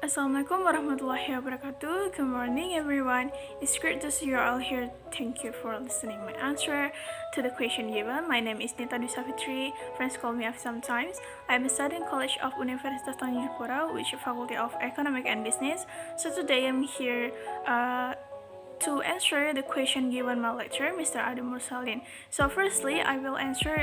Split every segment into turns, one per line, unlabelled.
Assalamualaikum warahmatullahi wabarakatuh. Good morning, everyone. It's great to see you all here. Thank you for listening my answer to the question given. My name is Nita Safitri. Friends call me Af sometimes. I'm a student college of Universitas Tanjung Pura, which is Faculty of Economic and Business. So today I'm here to answer the question given my lecturer, Mr. Adam Mursalin. So firstly, I will answer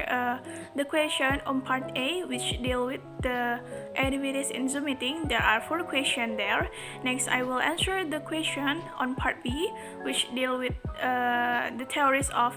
the question on part A, which deal with the activities in Zoom meeting. There are 4 questions there. Next, I will answer the question on part B, which deal with the theories of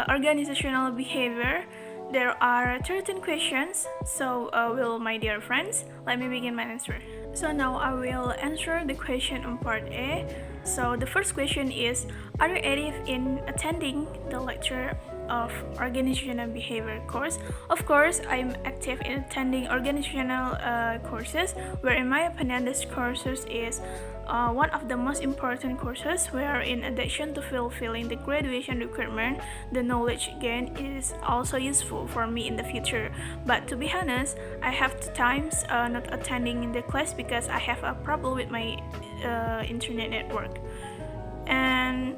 organizational behavior. There are 13 questions, so will my dear friends, let me begin my answer. So now I will answer the question on part A. So the first question is, are you active in attending the lecture of organizational behavior course? Of course, I'm active in attending organizational courses, where in my opinion this courses is one of the most important courses, where in addition to fulfilling the graduation requirement, the knowledge gained is also useful for me in the future. But to be honest, I have 2 times not attending the class because I have a problem with my internet network. And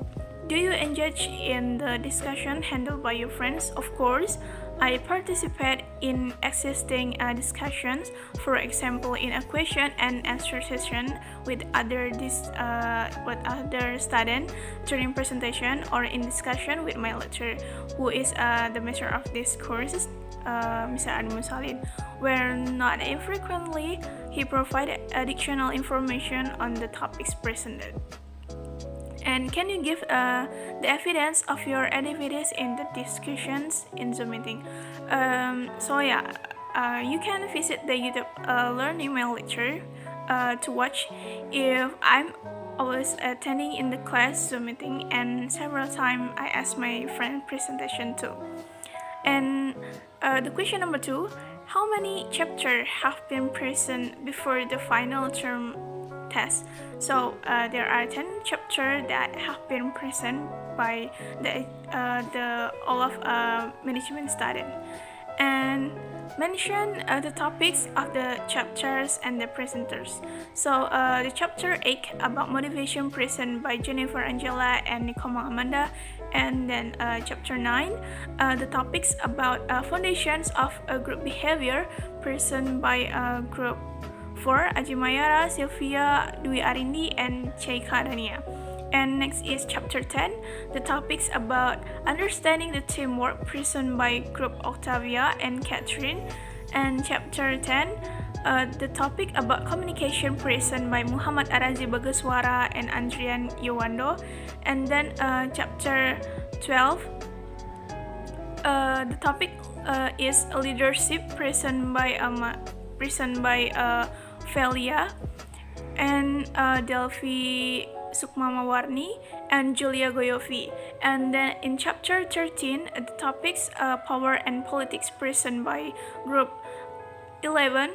do you engage in the discussion handled by your friends? Of course, I participate in existing discussions, for example, in a question and answer session with other students during presentation, or in discussion with my lecturer, who is the master of this course, Mr. Adam Musalin, where not infrequently he provided additional information on the topics presented. And can you give the evidence of your activities in the discussions in Zoom meeting? You can visit the YouTube learning my lecture to watch if I'm always attending in the class Zoom meeting, and several times I ask my friend presentation too. And the question number 2, how many chapters have been present before the final term test? So there are 10 chapters that have been present by the all of management student. And mention the topics of the chapters and the presenters. So the chapter 8 about motivation present by Jennifer Angela and Nicole Amanda. And then chapter 9, the topics about foundations of group behavior present by group 4, Ajimayara, Sylvia, Dwi Arindi, and Cheika Dania. And next is chapter 10, the topics about understanding the teamwork present by group Octavia and Catherine. And chapter 10, the topic about communication present by Muhammad Arazi Bagaswara and Andrian Yowando. And then chapter 12, the topic is leadership present by Velia and Delphi Sukmamawarni and Julia Goyovi. And then in chapter 13, the topics power and politics present by group 11,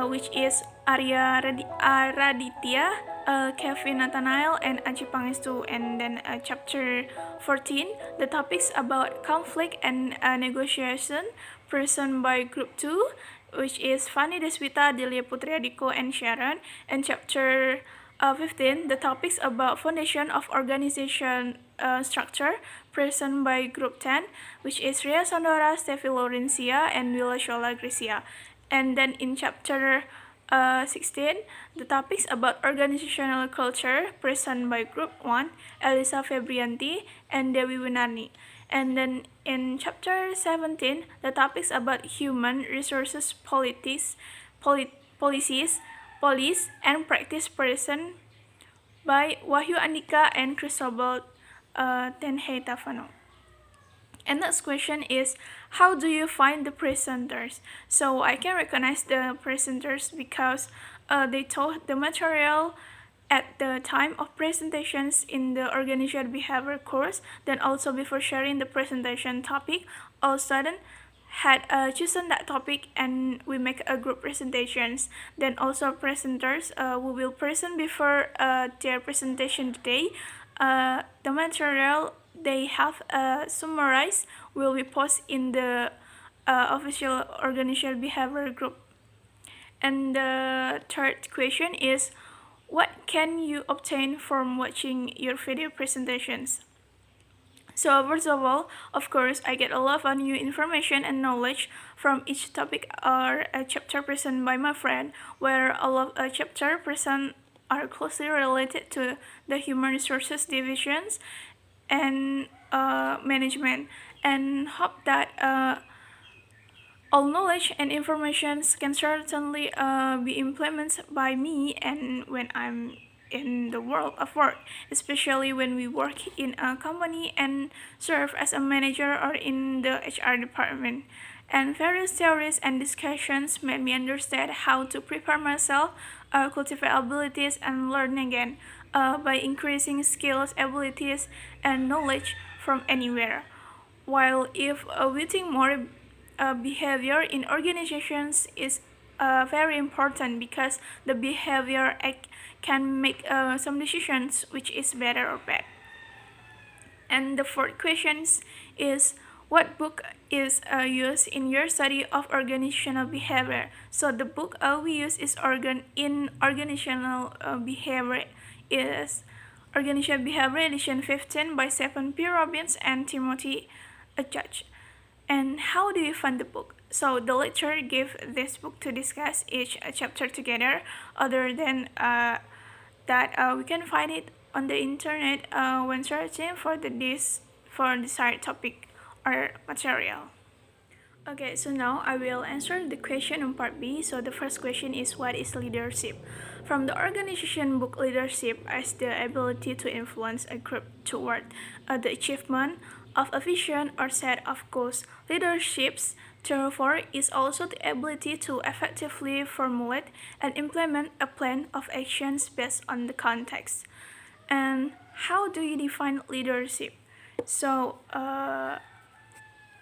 which is Arya Raditya, Kevin Nathanael, and Aji Pangestu. And then chapter 14, the topics about conflict and negotiation present by group 2, which is Fanny Deswita, Delia Putriadiko, and Sharon. And chapter 15, the topics about foundation of organization structure present by group 10, which is Ria Sandora, Steffi Laurencia, and Willa Shola Gracia. And then in chapter 16, the topics about organizational culture present by group 1, Elisa Febrianti and Dewi Winarni. And then in chapter 17, the topics about human resources policies, police, and practice present by Wahyu Andika and Cristobal Tenhei Tafano. And next question is, how do you find the presenters? So I can recognize the presenters because they taught the material at the time of presentations in the organizational behavior course. Then also before sharing the presentation topic, all students had chosen that topic and we make a group presentations. Then also presenters who will present before their presentation today, the material they have summarized will be posted in the official organizational behavior group. And the third question is, what can you obtain from watching your video presentations? So first of all, of course, I get a lot of new information and knowledge from each topic or a chapter presented by my friend, where all of a chapter present are closely related to the human resources divisions and management, and hope that all knowledge and information can certainly be implemented by me and when I'm in the world of work, especially when we work in a company and serve as a manager or in the HR department. And various theories and discussions made me understand how to prepare myself, cultivate abilities, and learn again by increasing skills, abilities, and knowledge from anywhere. While if we think more behavior in organizations is very important because the behavior can make some decisions which is better or bad. And the fourth question is, what book is used in your study of organizational behavior? So the book we use is in organizational behavior is Organizational Behavior Edition 15 by Stephen P. Robbins and Timothy Judge. And how do you find the book? So the lecturer gave this book to discuss each chapter together. Other than that, we can find it on the internet when searching for the desired topic or material. Okay, so now I will answer the question on part B. So the first question is, what is leadership? From the organization book, leadership as the ability to influence a group toward the achievement of a vision or set of goals. Leaderships, therefore, is also the ability to effectively formulate and implement a plan of actions based on the context. And how do you define leadership? So,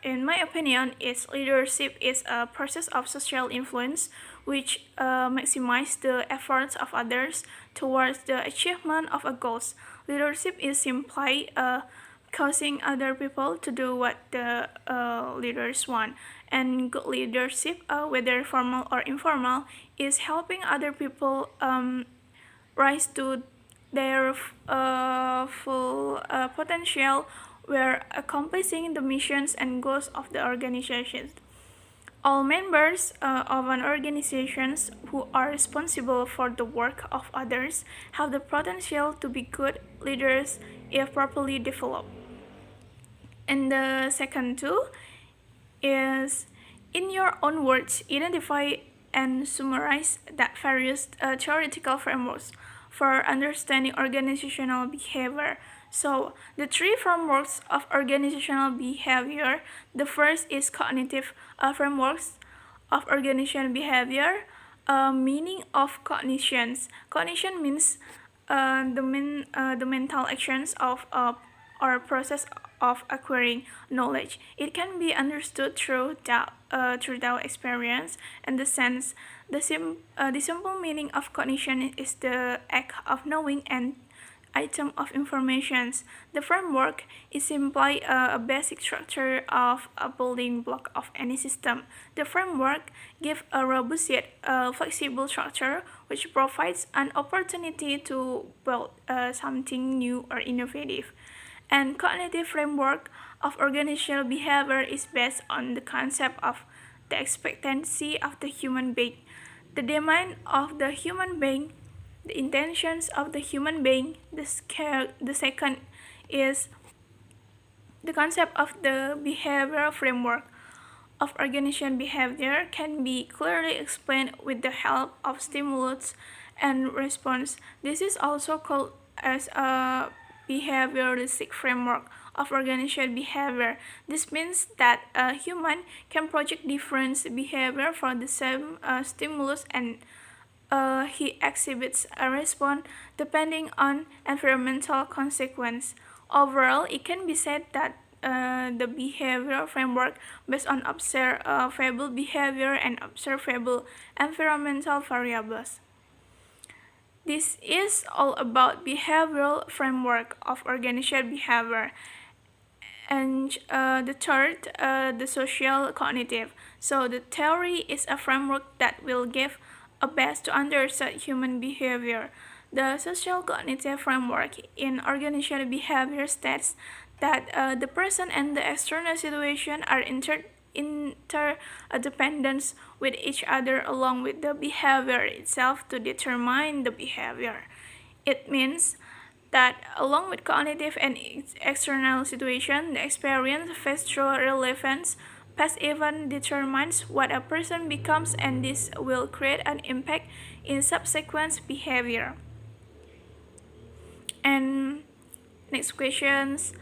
in my opinion, leadership is a process of social influence which maximizes the efforts of others towards the achievement of a goals. Leadership is simply causing other people to do what the leaders want. And good leadership, whether formal or informal, is helping other people rise to their full potential, were accomplishing the missions and goals of the organization. All members of an organization who are responsible for the work of others have the potential to be good leaders if properly developed. And the second tool is, in your own words, identify and summarize that various theoretical frameworks for understanding organizational behavior. So the three frameworks of organizational behavior, the first is cognitive frameworks of organizational behavior. Meaning of cognitions. Cognition means the mental actions of or process of acquiring knowledge. It can be understood through the experience and the sense. The simple meaning of cognition is the act of knowing and item of information. The framework is simply a basic structure of a building block of any system. The framework gives a robust yet flexible structure which provides an opportunity to build something new or innovative. And cognitive framework of organizational behavior is based on the concept of the expectancy of the human being, the demand of the human being, the intentions of the human being. The second is the concept of the behavioral framework of organizational behavior can be clearly explained with the help of stimulus and response. This is also called as a behavioralistic framework of organizational behavior. This means that a human can project different behavior for the same stimulus, and he exhibits a response depending on environmental consequence. Overall, it can be said that the behavioral framework based on observable behavior and observable environmental variables. This is all about behavioral framework of organizational behavior. And the third, the social cognitive. So the theory is a framework that will give best to understand human behavior. The social cognitive framework in organizational behavior states that the person and the external situation are interdependent with each other along with the behavior itself to determine the behavior. It means that along with cognitive and external situation, the experience faced through relevance past event determines what a person becomes, and this will create an impact in subsequent behavior. And next questions.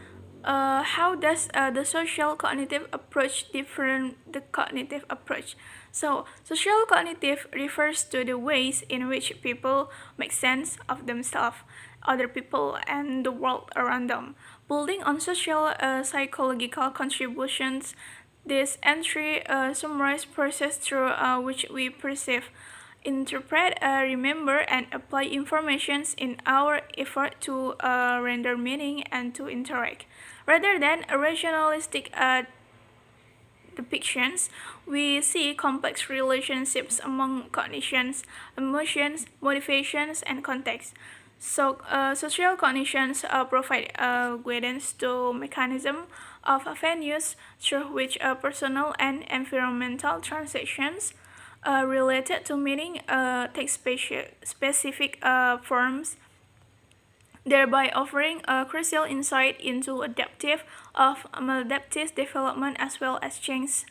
How does the social cognitive approach different the cognitive approach? So, social cognitive refers to the ways in which people make sense of themselves, other people, and the world around them. Building on social psychological contributions, this entry summarizes process through which we perceive, interpret, remember, and apply informations in our effort to render meaning and to interact. Rather than a rationalistic depictions, we see complex relationships among cognitions, emotions, motivations, and context. So, social cognitions provide guidance to mechanism of venues through which personal and environmental transactions related to meaning take specific forms, thereby offering a crucial insight into adaptive of maladaptive development as well as change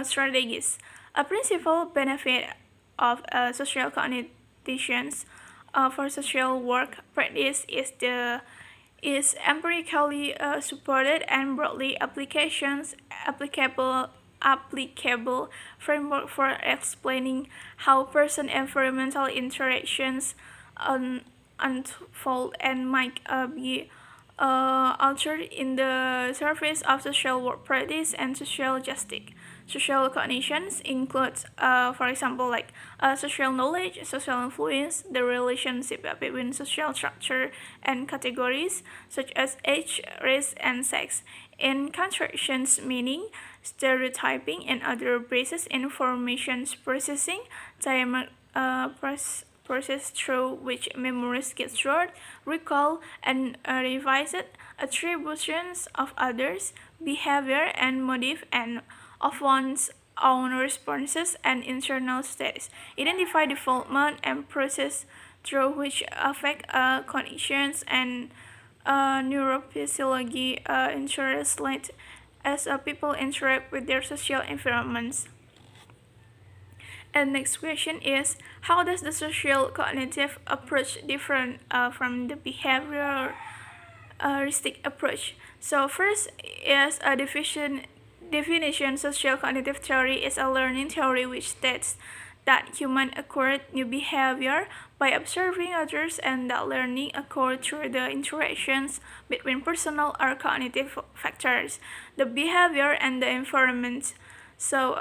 strategies. A principal benefit of social cognitions for social work practice is empirically supported and broadly applicable framework for explaining how person-environmental interactions unfold and might be altered in the service of social work practice and social justice. Social cognitions include, for example, like social knowledge, social influence, the relationship between social structure and categories such as age, race, and sex, in contractions meaning, stereotyping, and other basis information processing, time process through which memories get stored, recalled, and revised, attributions of others, behavior and motive, and of one's own responses and internal states. Identify development and process through which affect cognitions and neurophysiology interrelate as people interact with their social environments. And next question is, how does the social cognitive approach different from the behavioristic approach? So first is a definition. Social cognitive theory is a learning theory which states that humans acquire new behavior by observing others, and that learning occurs through the interactions between personal or cognitive factors, the behavior and the environment. So,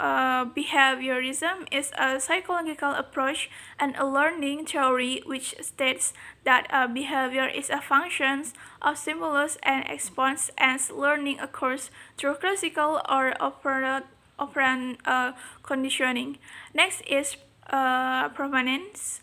behaviorism is a psychological approach and a learning theory which states that behavior is a function of stimulus and response, as learning occurs through classical or operant conditioning. Next is permanence.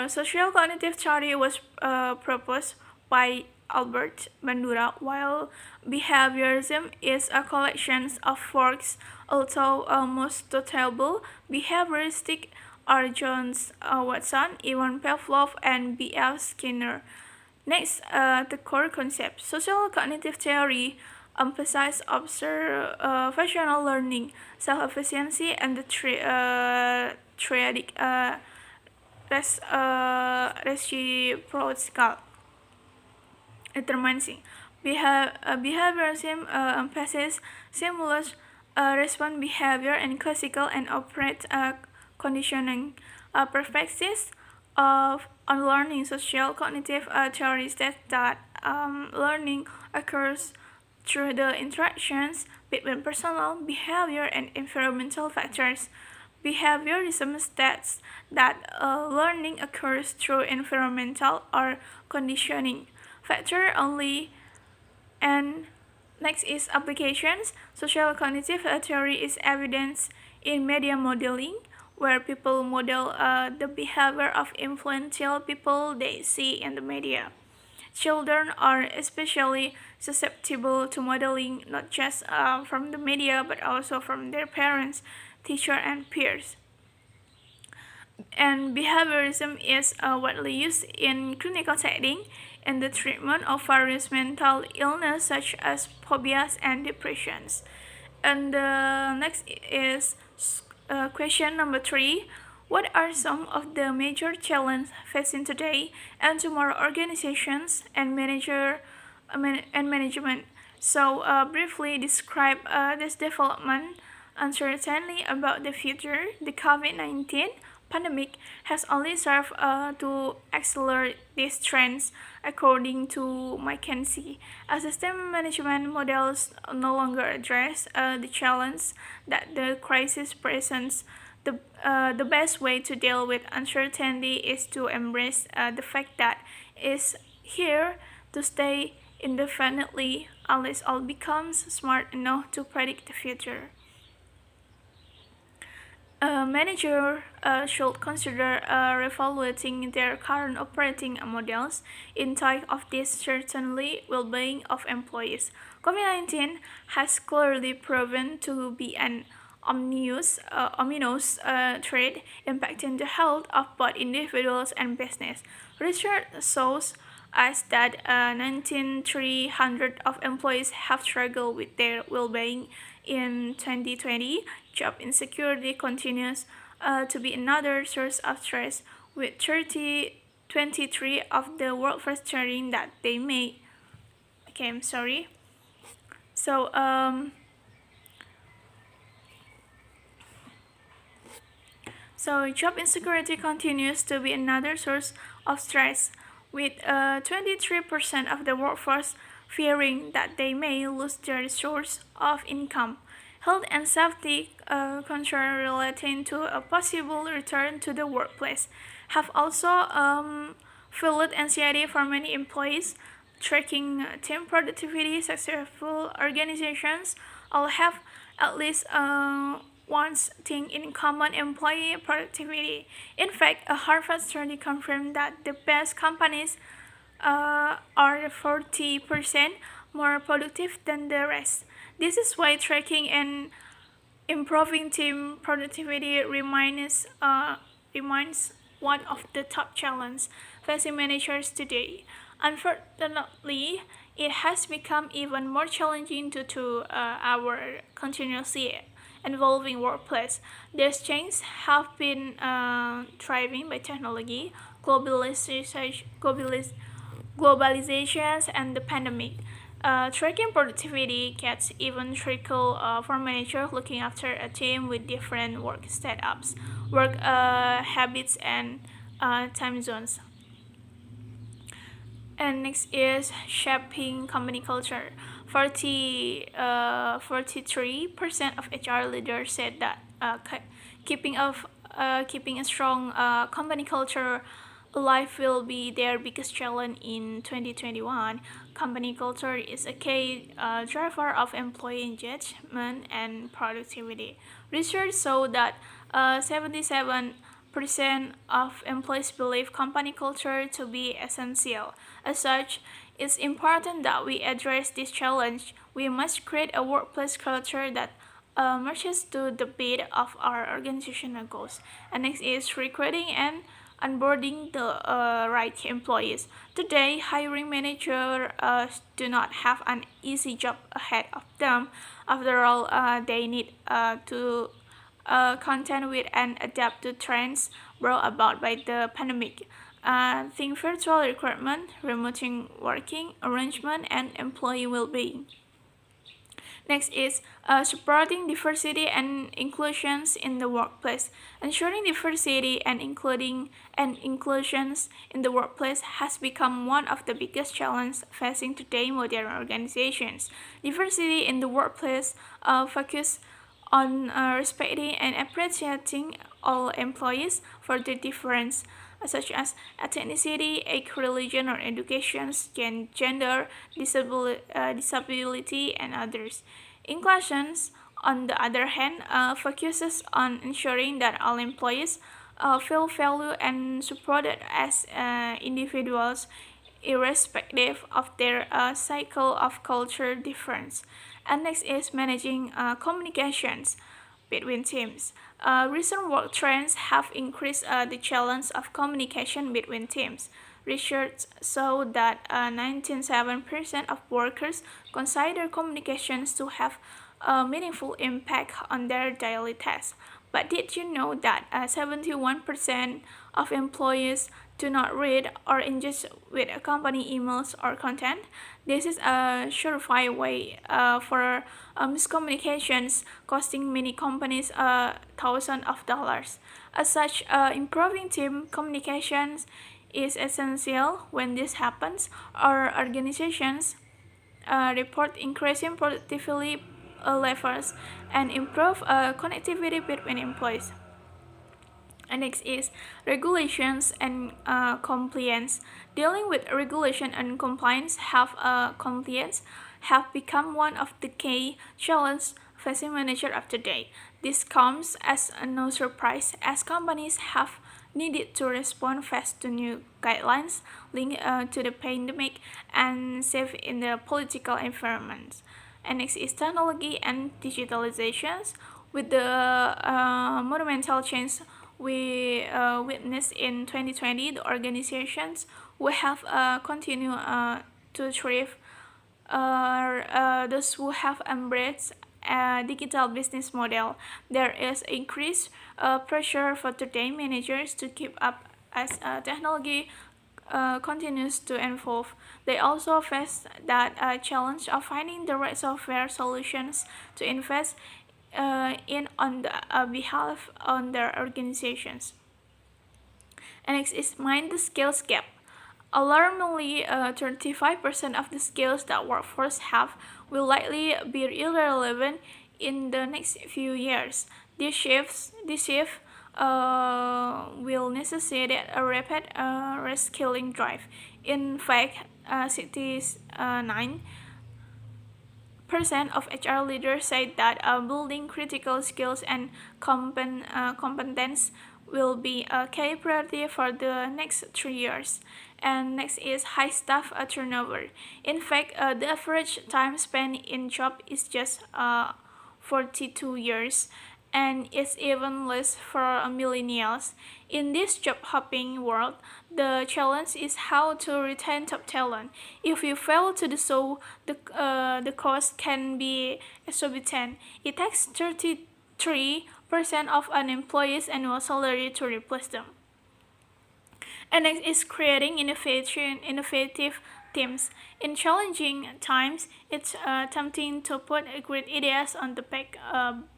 Social cognitive theory was proposed by Albert Bandura, while behaviorism is a collection of works, although most notable behavioristic are John Watson, Ivan Pavlov, and B.F. Skinner. Next, the core concept. Social cognitive theory emphasizes observational learning, self-efficiency, and the triadic reciprocal determinism. Behaviorism emphasizes stimulus response behavior and classical and operant conditioning perspectives of on learning. Social cognitive theory states that learning occurs through the interactions between personal, behavior, and environmental factors. Behaviorism states that learning occurs through environmental or conditioning factor only. And next is applications. Social cognitive theory is evidence in media modeling, where people model the behavior of influential people they see in the media. Children are especially susceptible to modeling not just from the media but also from their parents, teachers, and peers. And behaviorism is widely used in clinical setting in the treatment of various mental illness such as phobias and depressions. And the next is question number 3. What are some of the major challenges facing today and tomorrow organizations and management? So briefly describe this development. Uncertainty about the future, the COVID-19 pandemic has only served to accelerate these trends, according to McKinsey. As system management models no longer address the challenge that the crisis presents, the best way to deal with uncertainty is to embrace the fact that it's here to stay indefinitely unless all becomes smart enough to predict the future. A manager should consider reevaluating their current operating models in light of this certainly well-being of employees. COVID-19 has clearly proven to be an ominous threat impacting the health of both individuals and business. Research shows us that 1,900 of employees have struggled with their well-being in 2020. Job insecurity continues to be another source of stress, with 23 of the workforce stating that they may. Okay, I'm sorry. So job insecurity continues to be another source of stress, with 23% of the workforce fearing that they may lose their source of income. Health and safety concerns relating to a possible return to the workplace have also fueled anxiety for many employees. Tracking team productivity, successful organizations all have at least one thing in common: employee productivity. In fact, a Harvard study confirmed that the best companies are 40% more productive than the rest. This is why tracking and improving team productivity remains one of the top challenges facing managers today. Unfortunately, it has become even more challenging due to our continuously evolving workplace. These changes have been driven by technology, globalizations, and the pandemic. Tracking productivity gets even tricky for managers looking after a team with different work setups, work habits, and time zones. And next is shaping company culture. 43% of HR leaders said that keeping a strong company culture alive will be their biggest challenge in 2021. Company culture is a key driver of employee engagement and productivity. Research showed that 77% of employees believe company culture to be essential. As such, it's important that we address this challenge. We must create a workplace culture that matches to the beat of our organizational goals. And next is recruiting and onboarding the right employees. Today, hiring managers do not have an easy job ahead of them. After all, they need to contend with and adapt to trends brought about by the pandemic. Think virtual recruitment, remote working arrangement, and employee well-being. Next is supporting diversity and inclusions in the workplace. Ensuring diversity and inclusions in the workplace has become one of the biggest challenges facing today modern organizations. Diversity in the workplace focus on respecting and appreciating all employees for their difference, such as ethnicity, age, religion, or education, gender, disability, and others. Inclusions on the other hand, focuses on ensuring that all employees feel valued and supported as individuals, irrespective of their cycle of culture difference. And next is managing communications between teams. Recent work trends have increased the challenge of communication between teams. Research showed that 97% of workers consider communications to have a meaningful impact on their daily tasks. But did you know that 71% of employees do not read or engage with company emails or content? This is a surefire way for miscommunications, costing many companies thousands of dollars. As such, improving team communications is essential. When this happens, our organizations report increasing productivity levels and improve connectivity between employees. And next is regulations and compliance. Dealing with regulation and compliance have become one of the key challenges facing managers of today. This comes as no surprise, as companies have needed to respond fast to new guidelines linked to the pandemic and safe in the political environment. And next is technology and digitalizations. With the monumental change we witnessed in 2020, the organizations will have continued to thrive. Those who have embraced a digital business model, there is increased pressure for today managers to keep up as technology continues to evolve. They also face that challenge of finding the right software solutions to invest in on the behalf on their organizations. And next is mind the skills gap. Alarmingly, 35% of the skills that workforce have will likely be irrelevant in the next few years. This shift will necessitate a rapid reskilling drive. In fact, 69% of HR leaders say that building critical skills and competence will be a key priority for the next 3 years. And next is high staff turnover. In fact, the average time spent in job is just 42 years, and it's even less for millennials. In this job hopping world, the challenge is how to retain top talent. If you fail to do so, the cost can be exorbitant. It takes 33% of an employee's annual salary to replace them. And next is creating innovative teams. In challenging times, it's tempting to put great ideas on the back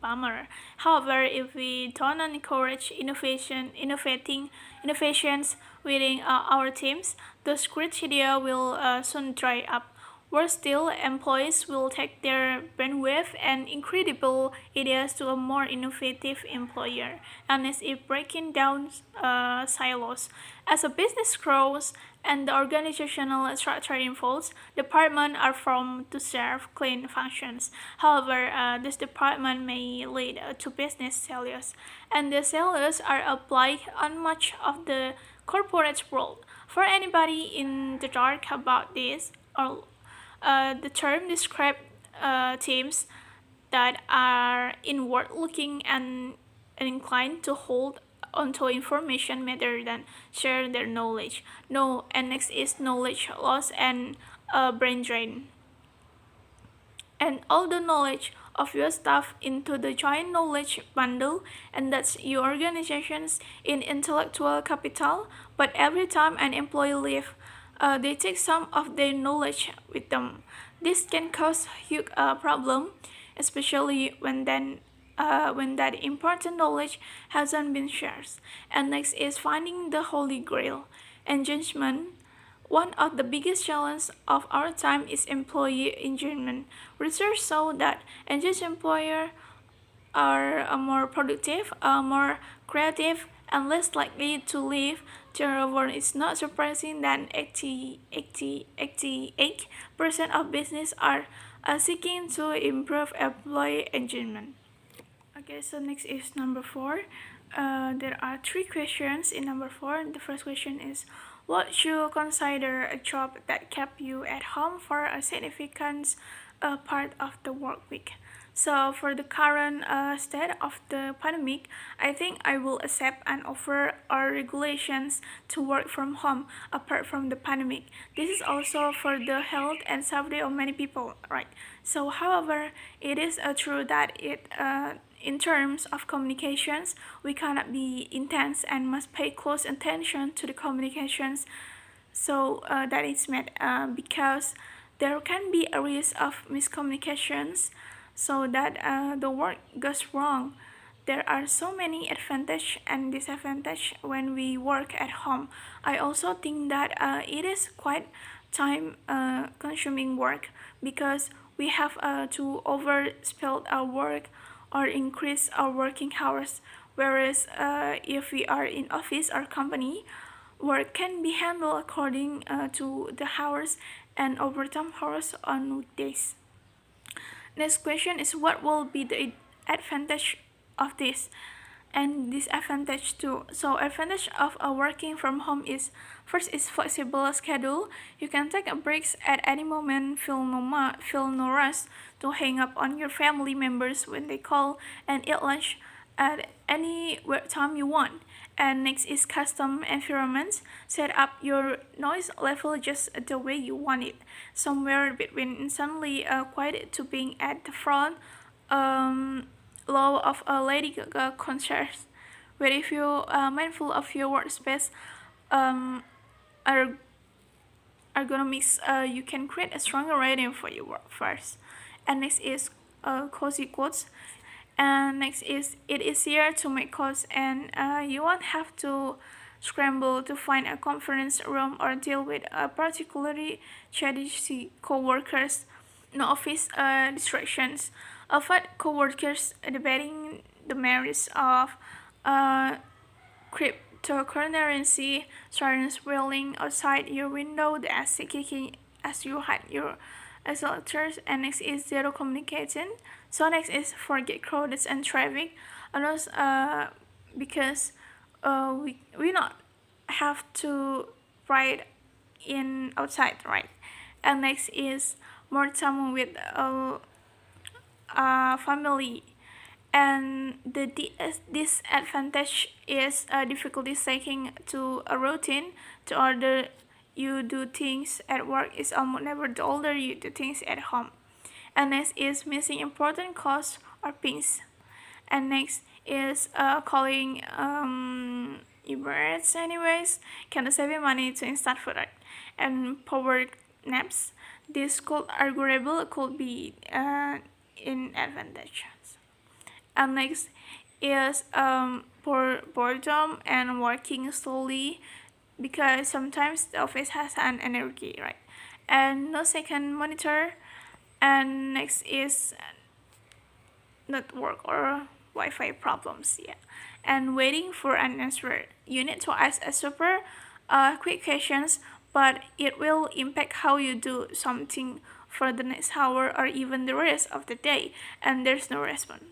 burner. However, if we don't encourage innovations within our teams, those great ideas will soon dry up. Worse still, employees will take their bandwidth and incredible ideas to a more innovative employer, and is it breaking down silos. As a business grows and the organizational structure evolves, departments are formed to serve clean functions. However, this department may lead to business failures, and the failures are applied on much of the corporate world. For anybody in the dark about this, or the term describes teams that are inward looking and inclined to hold onto information rather than share their knowledge. No, and next is knowledge loss and brain drain. And all the knowledge of your staff into the giant knowledge bundle, and that's your organization's in intellectual capital. But every time an employee leaves, they take some of their knowledge with them. This can cause huge problem, especially when that important knowledge hasn't been shared. And next is finding the holy grail. Engagement. One of the biggest challenges of our time is employee engagement. Research shows that engaged employers are more productive, more creative, and less likely to leave. Turnover is not surprising that 88% of businesses are seeking to improve employee engagement. Okay, so next is number 4. There are 3 questions in number 4. The first question is, what you consider a job that kept you at home for a significant part of the work week? So for the current state of the pandemic, I think I will accept an offer or regulations to work from home apart from the pandemic. This is also for the health and safety of many people, right? So however, it is true that in terms of communications, we cannot be intense and must pay close attention to the communications. So that is made because there can be a risk of miscommunications, so that the work goes wrong. There are so many advantages and disadvantages when we work at home. I also think that it is quite time consuming work because we have to overspell our work or increase our working hours, whereas if we are in office or company, work can be handled according to the hours and overtime hours on weekdays. Next question is, what will be the advantage of this and disadvantage too? So advantage of working from home is, first is flexible schedule. You can take a breaks at any moment, feel no rush to hang up on your family members when they call, and eat lunch at any time you want. And next is custom environments. Set up your noise level just the way you want it, somewhere between instantly quiet to being at the front low of a Lady Gaga concert, where if you are mindful of your workspace, are ergonomics, you can create a stronger rating for your work first. And next is cozy quotes. And next is, it is easier to make calls, and you won't have to scramble to find a conference room or deal with particularly chatty co-workers. No office distractions. Avoid co-workers debating the merits of uh, cryptocurrency, sirens wailing outside your window, the AC kicking as you hide your accelerators. And next is zero communication. So next is forget crowds and traffic, and also because we not have to ride in outside, right? And next is more time with family. And the disadvantage is difficulty sticking to a routine. The order you do things at work is almost never the older you do things at home. And next is missing important calls or pings. And next is calling Emirates anyways, can save money to instant food, right? And power naps. This could arguable could be in advantages. And next is boredom and working slowly, because sometimes the office has an energy, right? And no second monitor. And next is network or Wi-Fi problems, yeah. And waiting for an answer. You need to ask a super quick questions, but it will impact how you do something for the next hour or even the rest of the day, and there's no response.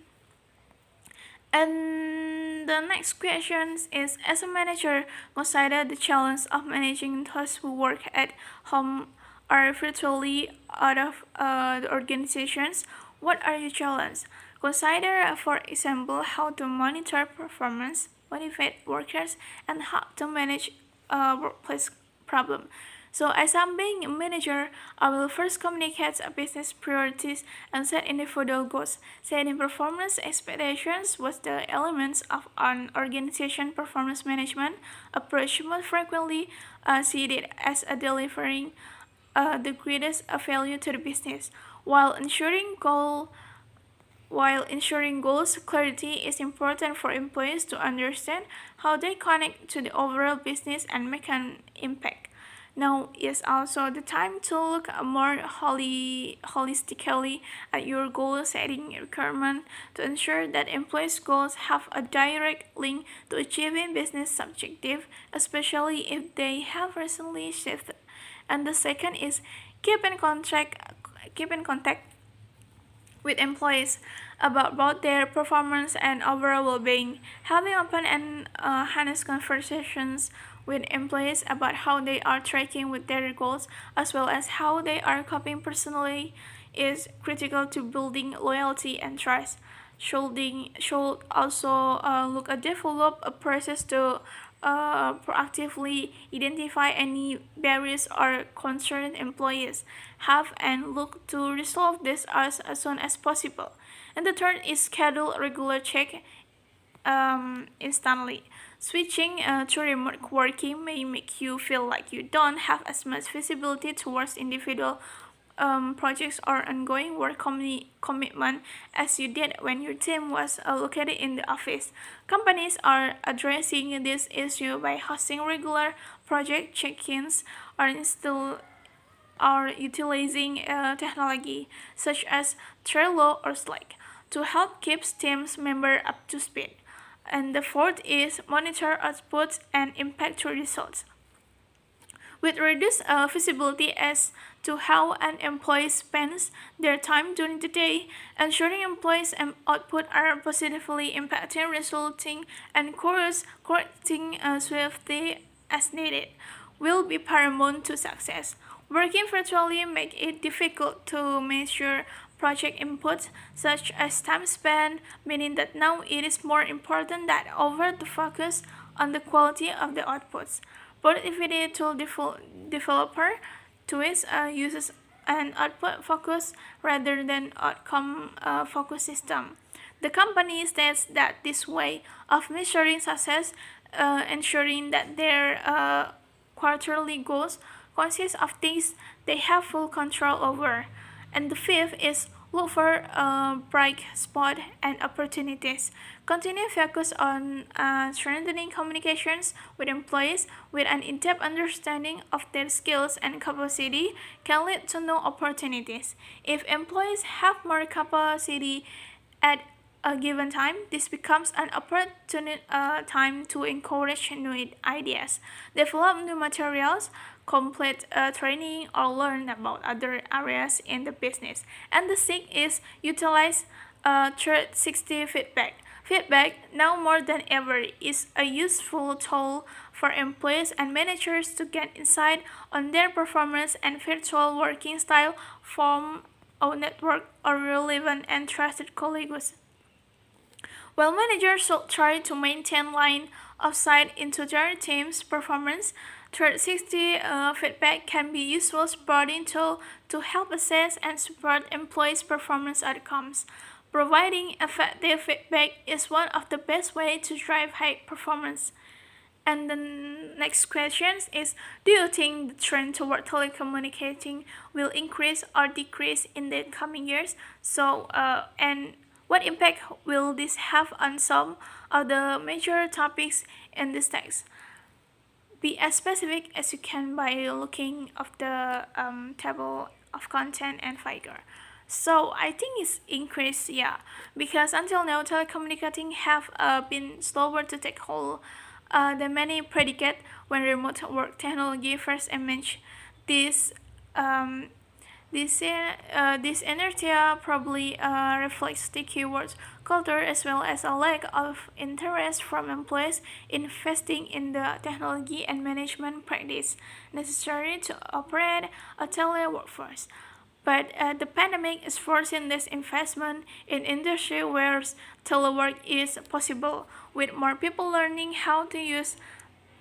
And the next question is, as a manager, consider the challenge of managing those who work at home or virtually out of the organizations. What are your challenges? Consider, for example, how to monitor performance, motivate workers, and how to manage workplace problem. So as I'm being a manager, I will first communicate business priorities and set individual goals. Setting performance expectations was the elements of an organization performance management approach most frequently see it as a delivering the greatest value to the business, while ensuring goals clarity is important for employees to understand how they connect to the overall business and make an impact. Now is also the time to look more holistically at your goal setting requirement to ensure that employees' goals have a direct link to achieving business objectives, especially if they have recently shifted. And the second is keep in contact with employees about both their performance and overall well-being. Having open and honest conversations with employees about how they are tracking with their goals as well as how they are coping personally is critical to building loyalty and trust. Should also look at develop a process to proactively identify any barriers or concern employees have and look to resolve this as soon as possible. And the third is schedule regular check instantly. Switching to remote working may make you feel like you don't have as much visibility towards individual projects or ongoing work commitment as you did when your team was located in the office. Companies are addressing this issue by hosting regular project check-ins or utilizing technology such as Trello or Slack to help keep teams members up to speed. And the fourth is monitor outputs and impact to results. With reduced visibility as to how an employee spends their time during the day, ensuring employees' output are positively impacting, resulting, and correcting swiftly as needed will be paramount to success. Working virtually makes it difficult to measure project inputs such as time spent, meaning that now it is more important than ever to focus on the quality of the outputs. Productivity tool developer tools uses an output focus rather than outcome focused system. The company states that this way of measuring success, ensuring that their quarterly goals consist of things they have full control over. And the fifth is look for bright spot and opportunities. Continue focus on strengthening communications with employees with an in-depth understanding of their skills and capacity can lead to new opportunities. If employees have more capacity at a given time, this becomes an opportune time to encourage new ideas, develop new materials, complete training, or learn about other areas in the business. And the sixth is utilize 360 feedback. Feedback, now more than ever, is a useful tool for employees and managers to get insight on their performance and virtual working style from a network or relevant and trusted colleagues. While managers should try to maintain line of sight into their team's performance, 360 feedback can be useful supporting tool to help assess and support employees' performance outcomes. Providing effective feedback is one of the best ways to drive high performance. And the next question is, do you think the trend toward telecommunicating will increase or decrease in the coming years? And what impact will this have on some of the major topics in this text? Be as specific as you can by looking of the table of content and figure. So I think it's increased, yeah, because until now telecommunicating have been slower to take hold than many predicate when remote work technology first emerged. This um, this inertia probably reflects the keywords culture as well as a lack of interest from employees investing in the technology and management practice necessary to operate a teleworkforce. But the pandemic is forcing this investment in industry where telework is possible, with more people learning how to use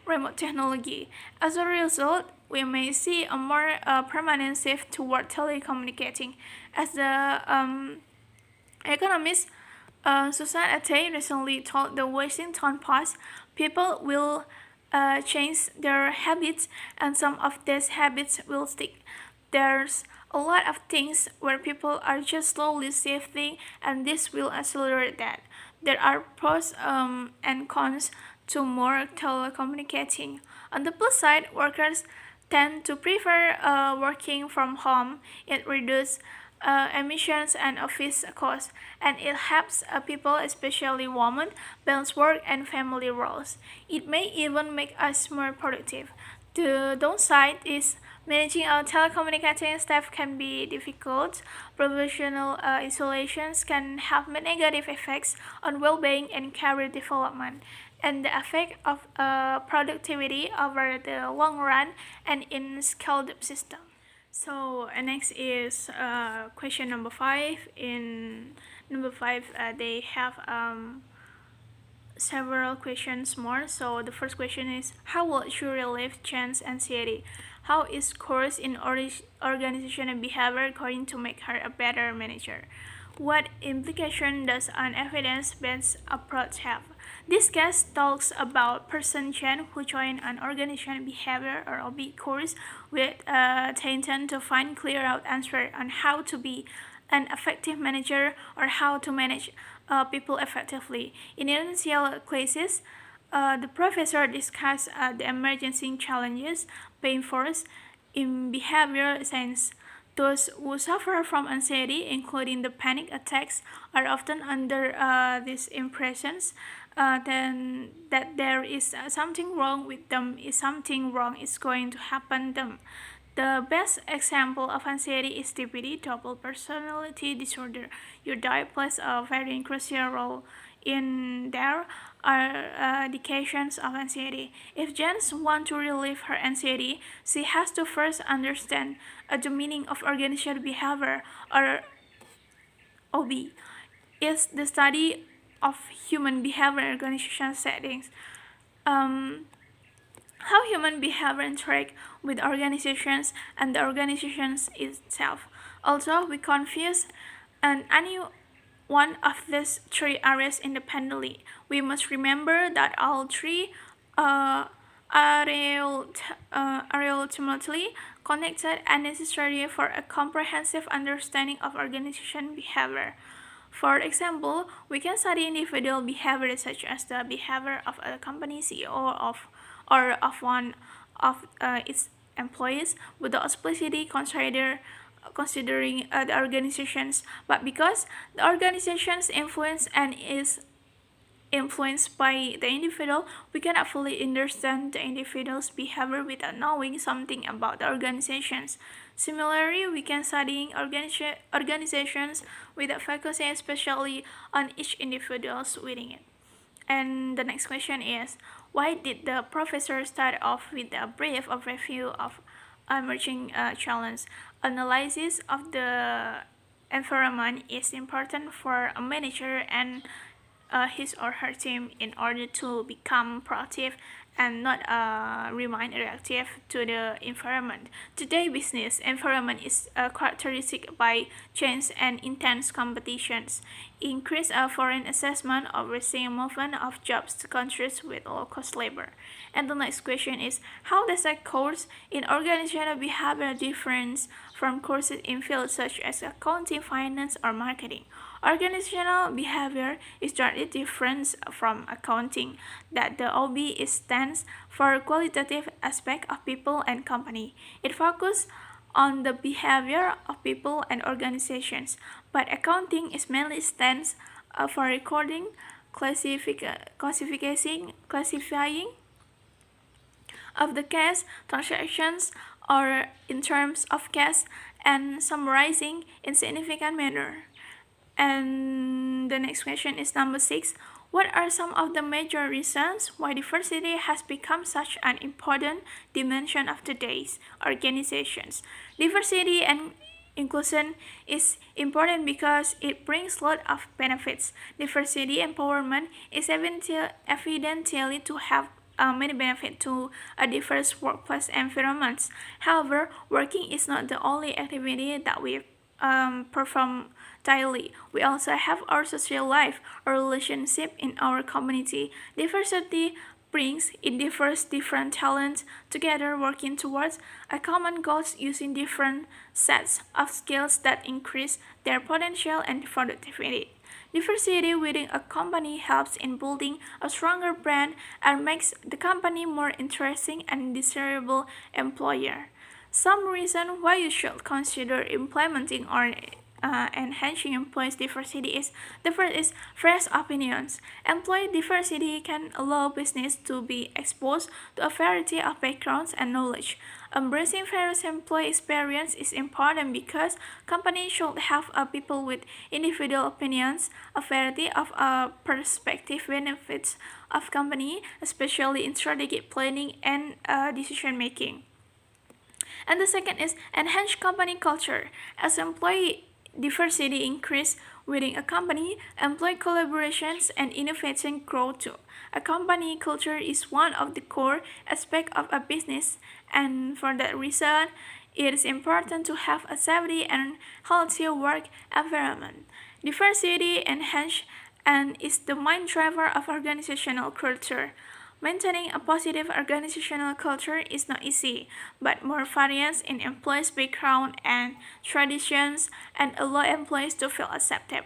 remote technology. As a result, we may see a more permanent shift toward telecommunicating. As the economist Susan Athey recently told the Washington Post, people will change their habits and some of these habits will stick. There's a lot of things where people are just slowly shifting and this will accelerate that. There are pros and cons to more telecommunicating. On the plus side, workers tend to prefer working from home. It reduces emissions and office costs, and it helps people, especially women, balance work and family roles. It may even make us more productive. The downside is Managing our telecommunicating staff can be difficult. Professional isolations can have negative effects on well-being and career development, and the effect of productivity over the long run and in skilled system. So next is question number 5. In number 5, they have several questions more. So the first question is, how will you relieve Chan's anxiety? How is course in organization and behavior going to make her a better manager? What implication does an evidence-based approach have? This case talks about person Chen who joined an organization behavior or OB course with the intent to find clear out answer on how to be an effective manager or how to manage people effectively. In initial classes, the professor discussed the emerging challenges being forced in behavioral science. Those who suffer from anxiety, including the panic attacks, are often under these impressions then that there is something wrong with them, is something wrong is going to happen them. The best example of anxiety is TPD, double personality disorder. Your diet plays a very crucial role in there are indications of anxiety. If Jen wants to relieve her anxiety, she has to first understand the meaning of organizational behavior, or OB. It's the study of human behavior in organizational settings. How human behavior interact with organizations and the organizations itself. Also, we confuse any one of these three areas independently. We must remember that all three are ultimately connected and necessary for a comprehensive understanding of organization behavior. For example, we can study individual behavior such as the behavior of a company CEO or of one of its employees without explicitly considering the organizations, but because the organization's influence and is influenced by the individual, we cannot fully understand the individual's behavior without knowing something about the organizations. Similarly, we can study organizations without focusing especially on each individual's within it. And the next question is, why did the professor start off with a brief overview of emerging challenge? Analysis of the environment is important for a manager and his or her team in order to become proactive and not remain reactive to the environment. Today, business environment is characteristic by change and intense competitions, increased foreign assessment of rising movement of jobs to countries with low-cost labor. And the next question is, how does a course in organizational behavior differ from courses in fields such as accounting, finance, or marketing? Organizational behavior is directly different from accounting, that the OB stands for qualitative aspect of people and company. It focuses on the behavior of people and organizations, but accounting is mainly stands for recording, classifying of the cash transactions or in terms of cash and summarizing in significant manner. And the next question is number 6. What are some of the major reasons why diversity has become such an important dimension of today's organizations? Diversity and inclusion is important because it brings a lot of benefits. Diversity empowerment is evidently to have many benefits to a diverse workplace environment. However, working is not the only activity that we perform daily. We also have our social life, our relationship in our community. Diversity brings in different talents together working towards a common goal using different sets of skills that increase their potential and productivity. Diversity within a company helps in building a stronger brand and makes the company more interesting and desirable employer. Some reason why you should consider implementing or enhancing employees' diversity is the first is fresh opinions. Employee diversity can allow business to be exposed to a variety of backgrounds and knowledge. Embracing various employee experience is important because companies should have people with individual opinions. A variety of perspective benefits of company, especially in strategic planning and decision making. And the second is enhance company culture. As employee diversity increase within a company, employee collaborations and innovation grow too. A company culture is one of the core aspects of a business, and for that reason, it is important to have a safety and healthy work environment. Diversity enhance and is the main driver of organizational culture. Maintaining a positive organizational culture is not easy, but more variance in employees' background and traditions and allow employees to feel accepted.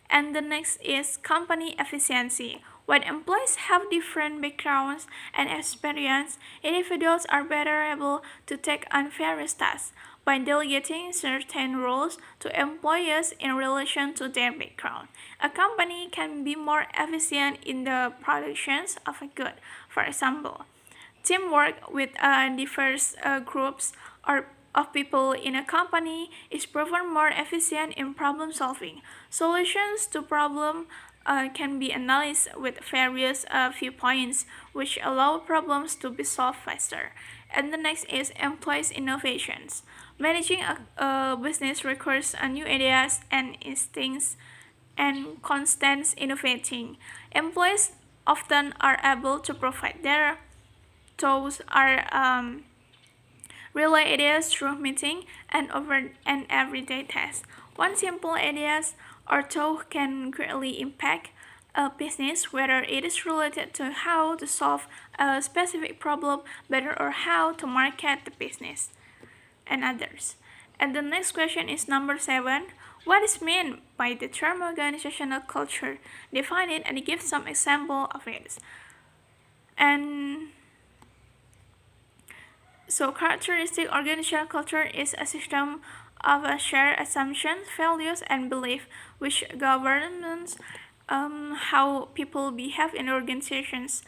And the next is company efficiency. When employees have different backgrounds and experience, individuals are better able to take on various tasks by delegating certain roles to employees in relation to their background. A company can be more efficient in the productions of a good. For example, teamwork with diverse groups or of people in a company is proven more efficient in problem solving. Solutions to problems can be analyzed with various viewpoints, which allow problems to be solved faster. And the next is employees innovations. Managing a business requires new ideas and instincts and constant innovating. Employees often are able to provide their thoughts are relay ideas through meeting and over and everyday tasks. One simple ideas or thought can greatly impact a business, whether it is related to how to solve a specific problem better or how to market the business and others. And the next question is number 7. What is meant by the term organizational culture? Define it and give some example of it. And so characteristic organizational culture is a system of shared assumptions, values, and beliefs which governs how people behave in organizations.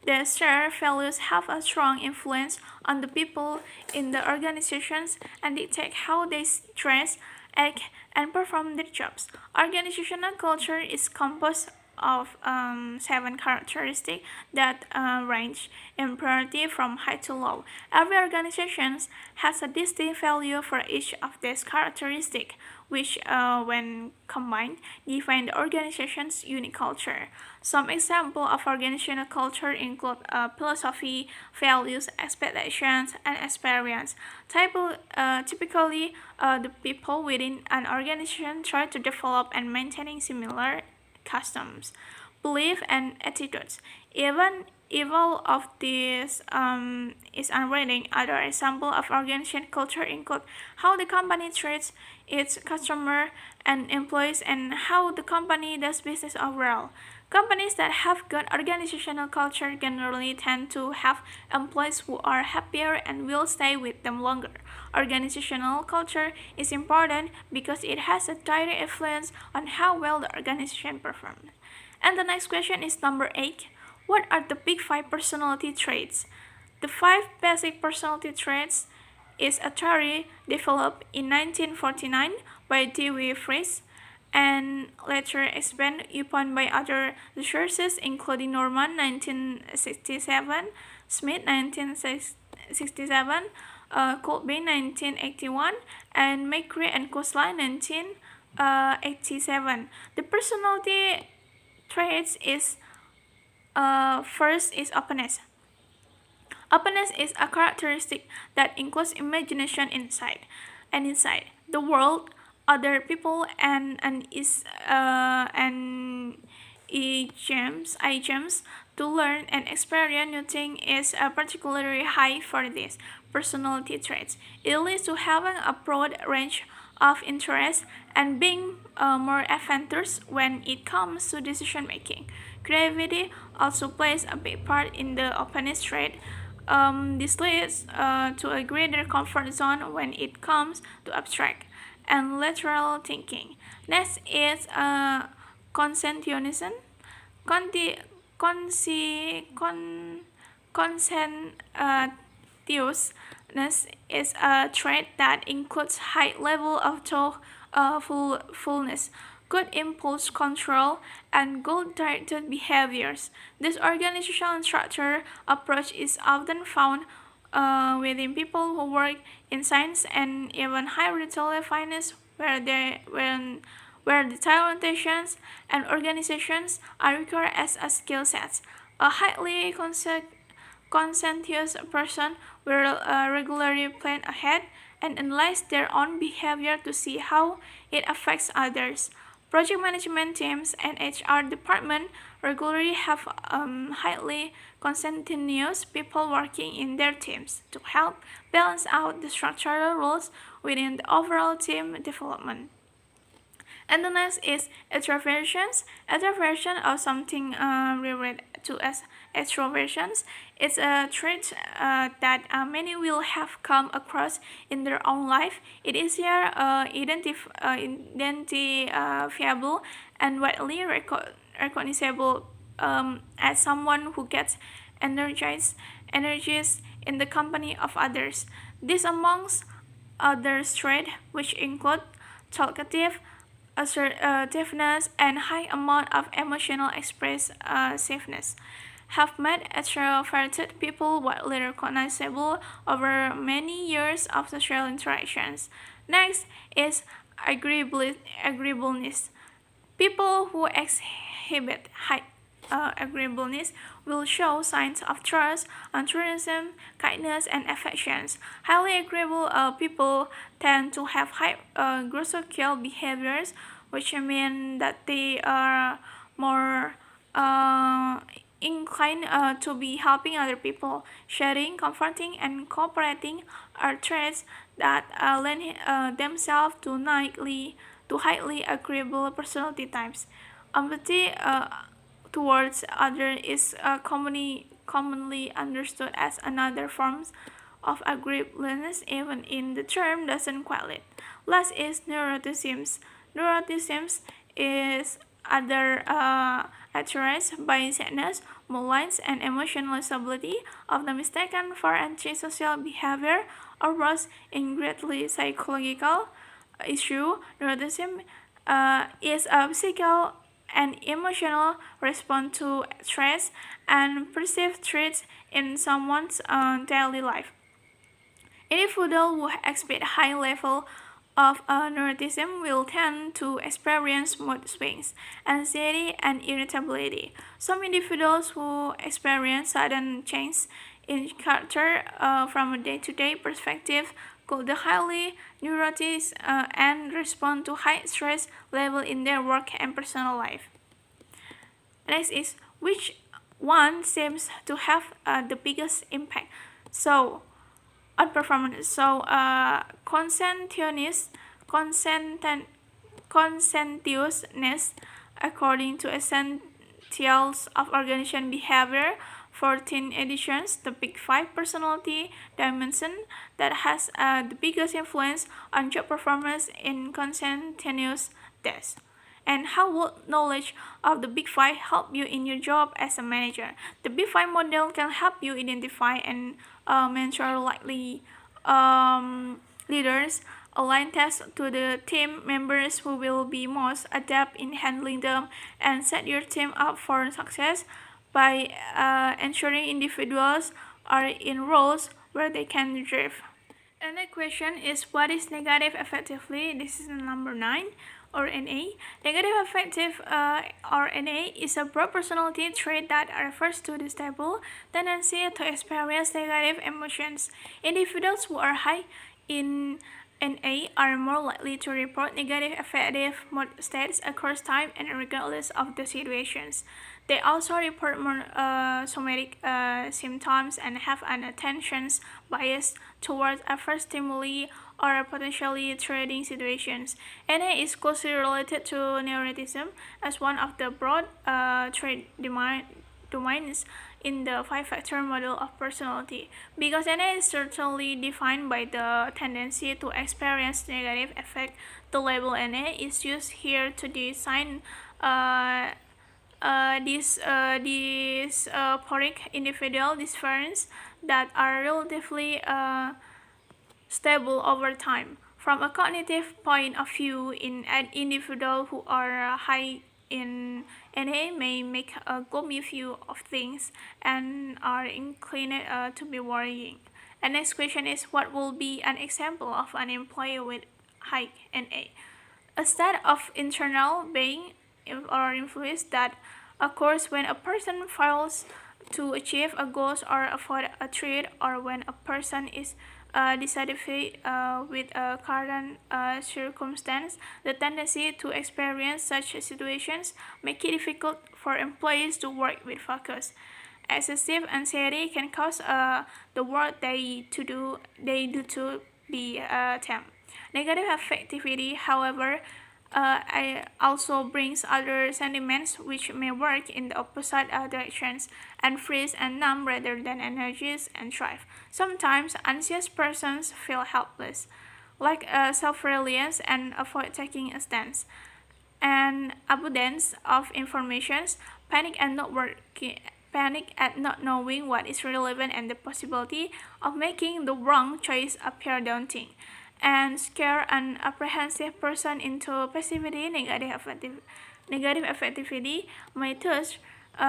The shared values have a strong influence on the people in the organizations and dictate how they dress, act, and perform their jobs. Organizational culture is composed of 7 characteristics that range in priority from high to low. Every organization has a distinct value for each of these characteristics, which, when combined, define the organization's unique culture. Some examples of organizational culture include philosophy, values, expectations, and experience. Typically, the people within an organization try to develop and maintain similar customs, beliefs, and attitudes. Even all of this is unwritten. Other examples of organization culture include how the company treats its customer and employees and how the company does business overall. Companies that have good organizational culture generally tend to have employees who are happier and will stay with them longer. Organizational culture is important because it has a direct influence on how well the organization performs. And the next question is number 8. What are the big 5 personality traits? The 5 basic personality traits is a theory developed in 1949 by Dewey Fries and later expanded upon by other researchers including Norman 1967, Smith 1967, Colby 1981, and McCree and Kusla 1987. The personality traits is first is openness. Openness is a characteristic that includes imagination inside the world, other people, and items to learn and experience new things is particularly high for these personality traits. It leads to having a broad range of interests and being more adventurous when it comes to decision making. Creativity also plays a big part in the openness trait. This leads to a greater comfort zone when it comes to abstract and lateral thinking. Next is conscientiousness. Conscientious is a trait that includes high level of thoughtfulness, good impulse control, and goal-directed behaviors. This organizational structure approach is often found within people who work in science and even higher retail finance, where detailed orientations and organizations are required as a skill set. A highly conscientious person will regularly plan ahead and analyze their own behavior to see how it affects others. Project management teams and HR department regularly have highly conscientious people working in their teams to help balance out the structural roles within the overall team development. And the next is extroversions. Extroversion, or something related to as extroversions, is a trait that many will have come across in their own life. It is here identifiable and widely recognizable as someone who gets energies in the company of others. This amongst other traits, which include talkative, assertiveness, and high amount of emotional expressiveness, have made extroverted people widely recognizable over many years of social interactions. Next is agreeableness. People who exhibit high agreeableness will show signs of trust, altruism, kindness, and affections. Highly agreeable people tend to have high social behaviors, which mean that they are more inclined to be helping other people. Sharing, comforting, and cooperating are traits that lend themselves to highly agreeable personality types. Empathy towards others is commonly understood as another form of agreeableness, even in the term doesn't quite it. Last is neuroticism. Neuroticism is other characterized by sadness, malice, and emotional stability, often mistaken for antisocial behavior or worse in greatly psychological issue. Neuroticism is a physical and emotional response to stress and perceived threats in someone's daily life. Individuals who exhibit high level of neuroticism will tend to experience mood swings, anxiety, and irritability. Some individuals who experience sudden change in character from a day-to-day perspective could be highly neurotic and respond to high stress level in their work and personal life. Next is which one seems to have the biggest impact. So on performance. So conscientiousness, according to Essentials of Organization Behavior, 14 editions, the Big Five personality dimension that has the biggest influence on job performance in conscientiousness. And how would knowledge of the Big Five help you in your job as a manager? The Big Five model can help you identify and mentor likely leaders, align tasks to the team members who will be most adept in handling them, and set your team up for success by ensuring individuals are in roles where they can thrive. And the question is, what is negative effectively? This is number 9, or NA. Negative affective or NA is a broad personality trait that refers to the stable tendency to experience negative emotions. Individuals who are high in NA are more likely to report negative affective mood states across time and regardless of the situations. They also report more somatic symptoms and have an attention bias towards adverse stimuli or potentially threatening situations. NA is closely related to neuroticism as one of the broad trait domains in the 5-factor model of personality. Because NA is certainly defined by the tendency to experience negative effect, the label NA is used here to design these dysphoric individual difference that are relatively stable over time. From a cognitive point of view, in an individual who are high in NA may make a gloomy view of things and are inclined to be worrying. And next question is, what will be an example of an employee with high NA? A state of internal being or influence that occurs when a person fails to achieve a goal or avoid a threat, or when a person is dissatisfied with a current circumstance. The tendency to experience such situations make it difficult for employees to work with focus. Excessive anxiety can cause the work they do to be temp. Negative affectivity, however, also brings other sentiments which may work in the opposite directions and freeze and numb rather than energize and thrive. Sometimes anxious persons feel helpless, lack self-reliance, and avoid taking a stance. And abundance of informations, panic at not knowing what is relevant, and the possibility of making the wrong choice appear daunting, and scare an apprehensive person into passivity. Negative affectivity may thus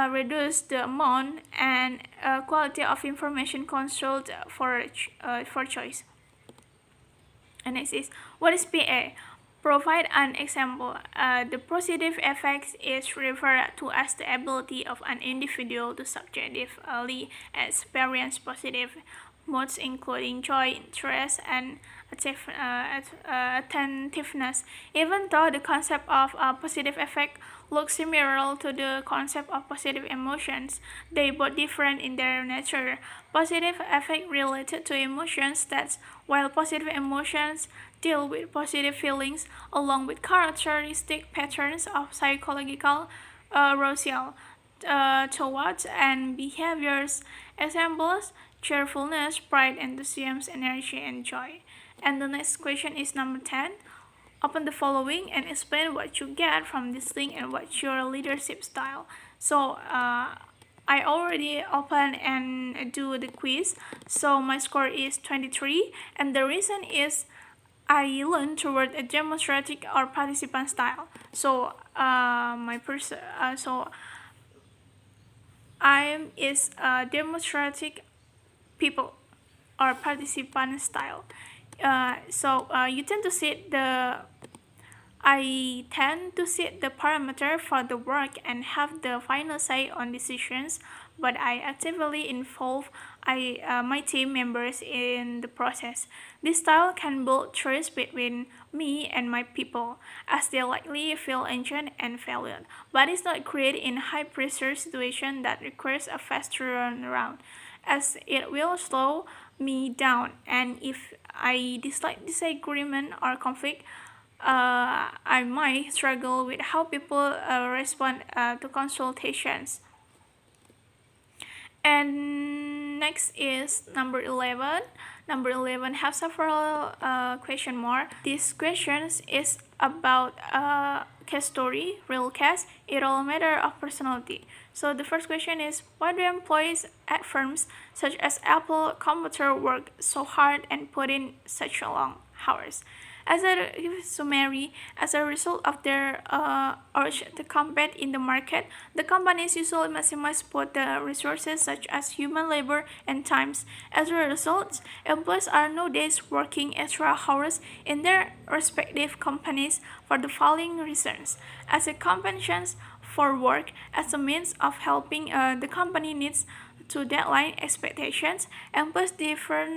reduce the amount and quality of information controlled for choice. And next is, what is PA? Provide an example. The positive effects is referred to as the ability of an individual to subjectively experience positive moods, including joy, interest, and attentiveness. Even though the concept of a positive effect looks similar to the concept of positive emotions, they both different in their nature. Positive affect related to emotion states, while positive emotions deal with positive feelings along with characteristic patterns of psychological arousal thoughts and behaviors. Examples: cheerfulness, pride, enthusiasm, energy, and joy. And the next question is number 10. Open the following and explain what you get from this link and what's your leadership style. So I already open and do the quiz. So my score is 23, and the reason is I learned toward a demonstrative or participant style. So I is a demonstrative people or participant style. I tend to set the parameter for the work and have the final say on decisions, but I actively involve my team members in the process. This style can build trust between me and my people, as they likely feel enjoyed and valued, but it's not create in high-pressure situation that requires a fast turnaround, as it will slow me down, and if I dislike disagreement or conflict, I might struggle with how people respond to consultations. And next is number 11. Number 11 have several question more. This questions is about case story, real case, it all matter of personality. So the first question is, why do employees at firms such as Apple Computer work so hard and put in such long hours? As a summary, as a result of their urge to compete in the market, the companies usually maximize both the resources such as human labor and times. As a result, employees are nowadays working extra hours in their respective companies for the following reasons: as a compensation for work, as a means of helping the company needs to deadline expectations, employees differ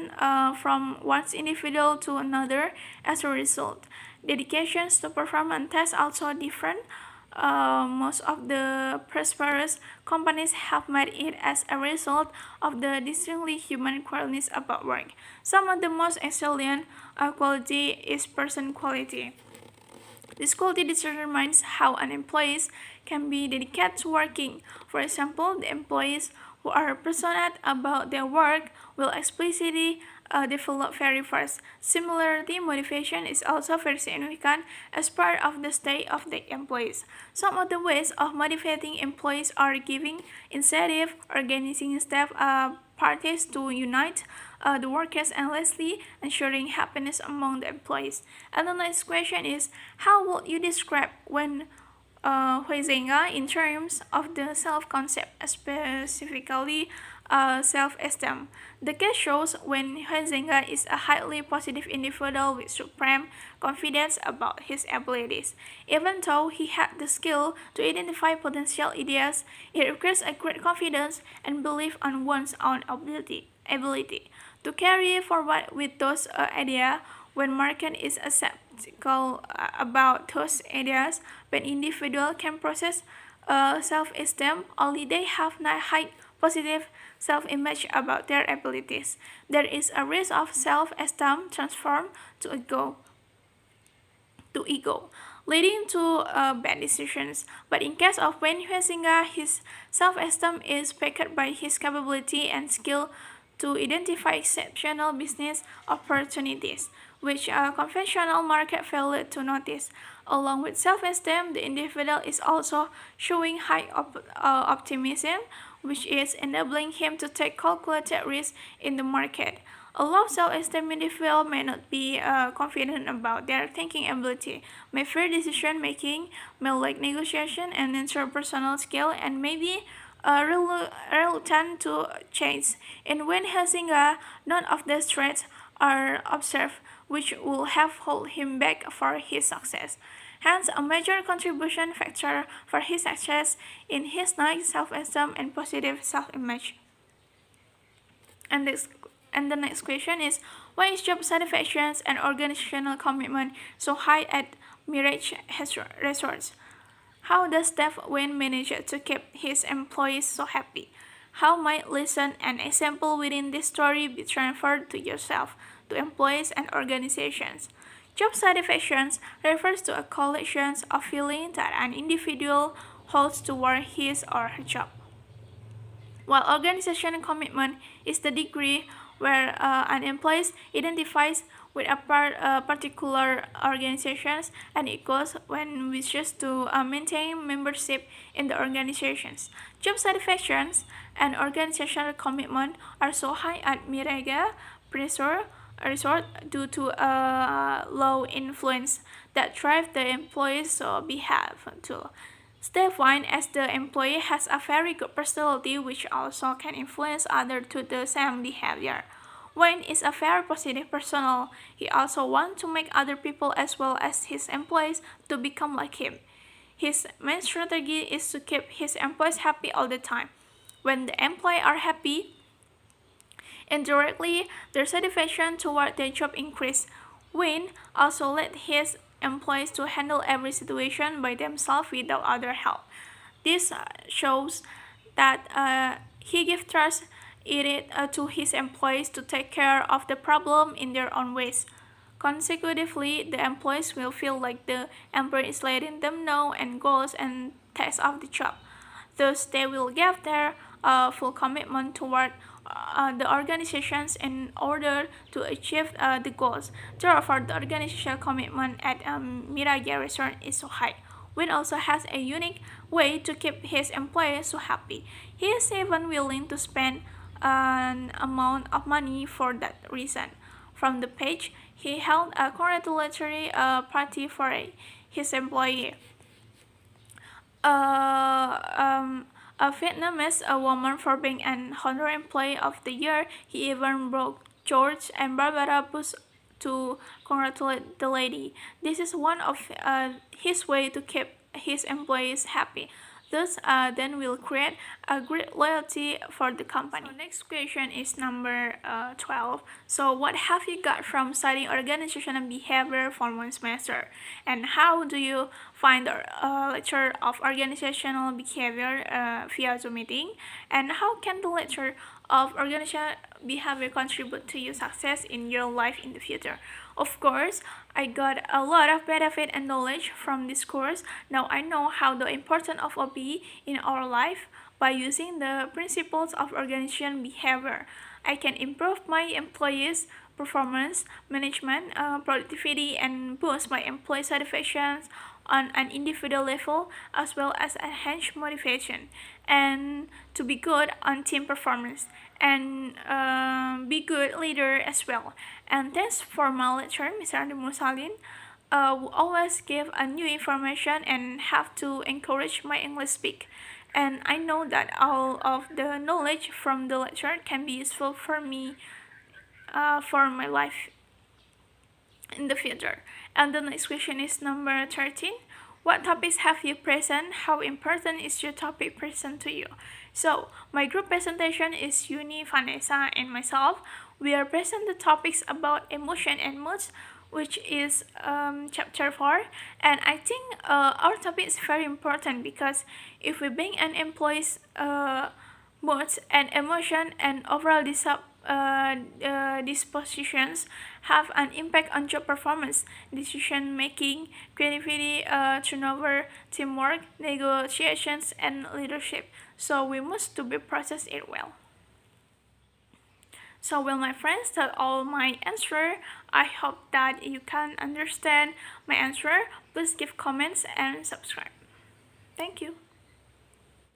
from one individual to another. As a result, dedications to performance tests also different. Most of the prosperous companies have made it as a result of the distinctly human qualities about work. Some of the most excellent quality is person quality. This quality determines how an employee can be dedicated to working. For example, the employees who are passionate about their work will explicitly develop very fast. Similarly, motivation is also very significant as part of the state of the employees. Some of the ways of motivating employees are giving incentive, organizing staff parties to unite, the workers endlessly, ensuring happiness among the employees. And the next question is, how would you describe when Huizenga in terms of the self-concept, specifically self-esteem? The case shows when Huizenga is a highly positive individual with supreme confidence about his abilities. Even though he had the skill to identify potential ideas, it requires a great confidence and belief on one's own ability to carry forward with those ideas. When market is skeptical about those ideas, when individual can process self-esteem, only they have not high positive self-image about their abilities. There is a risk of self-esteem transform to ego, leading to bad decisions. But in case of Wen Huizinga, his self-esteem is backed by his capability and skill to identify exceptional business opportunities, which conventional market failed to notice. Along with self-esteem, the individual is also showing high optimism, which is enabling him to take calculated risks in the market. A low self-esteem individual may not be confident about their thinking ability, may fear decision making, may lack negotiation and interpersonal skill, and may be reluctant to change. In Wen Huizinga, none of these traits are observed, which will have held him back for his success. Hence, a major contribution factor for his success in his nice self-esteem and positive self-image. And the next question is, why is job satisfaction and organizational commitment so high at Mirage Resorts? How does Steph Wynn manage to keep his employees so happy? How might lesson and example within this story be transferred to yourself, to employees and organizations? Job satisfaction refers to a collection of feelings that an individual holds toward his or her job, while organizational commitment is the degree where an employee identifies with a particular organization and it goes when wishes to maintain membership in the organizations. Job satisfaction and organizational commitment are so high at Mirage Resort due to a low influence that drive the employees' behavior too. Step 1, as the employee has a very good personality which also can influence others to the same behavior. Wayne is a very positive person. He also wants to make other people as well as his employees to become like him. His main strategy is to keep his employees happy all the time. When the employees are happy, indirectly, their satisfaction toward their job increase. Wayne also let his employees to handle every situation by themselves without other help. This shows that he gives trust to his employees to take care of the problem in their own ways. Consecutively, the employees will feel like the employer is letting them know and goals and tasks of the job. Thus, they will give their full commitment toward the organizations in order to achieve the goals. Therefore, the organizational commitment at Mirage Resort is so high. Win also has a unique way to keep his employees so happy. He is even willing to spend an amount of money for that reason. From the page, he held a congratulatory party for his employee. A Vietnamese woman for being an honorary employee of the year. He even brought George and Barbara Bush to congratulate the lady. This is one of his way to keep his employees happy. Thus, then will create a great loyalty for the company. So next question is number 12. So what have you got from studying organizational behavior for one semester? And how do you find the lecture of organizational behavior via Zoom meeting? And how can the lecture of organizational behavior contribute to your success in your life in the future? Of course, I got a lot of benefit and knowledge from this course. Now I know how the importance of OB in our life. By using the principles of organization behavior, I can improve my employees' performance management, productivity, and boost my employee satisfaction on an individual level, as well as enhance motivation and to be good on team performance and be good leader as well. And thanks for my lecturer, Mr. Andi Musalin. Who always give a new information and have to encourage my English speak. And I know that all of the knowledge from the lecture can be useful for me for my life in the future. And the next question is number 13. What topics have you present? How important is your topic present to you? So my group presentation is Uni, Vanessa, and myself. We are present the topics about emotion and moods, which is chapter 4. And I think our topic is very important because if we bring an employee's moods and emotion and overall dispositions have an impact on job performance, decision making, creativity, turnover, teamwork, negotiations, and leadership. So we must to be process it well. So well, my friends, that's all my answer. I hope that you can understand my answer. Please give comments and subscribe. Thank you.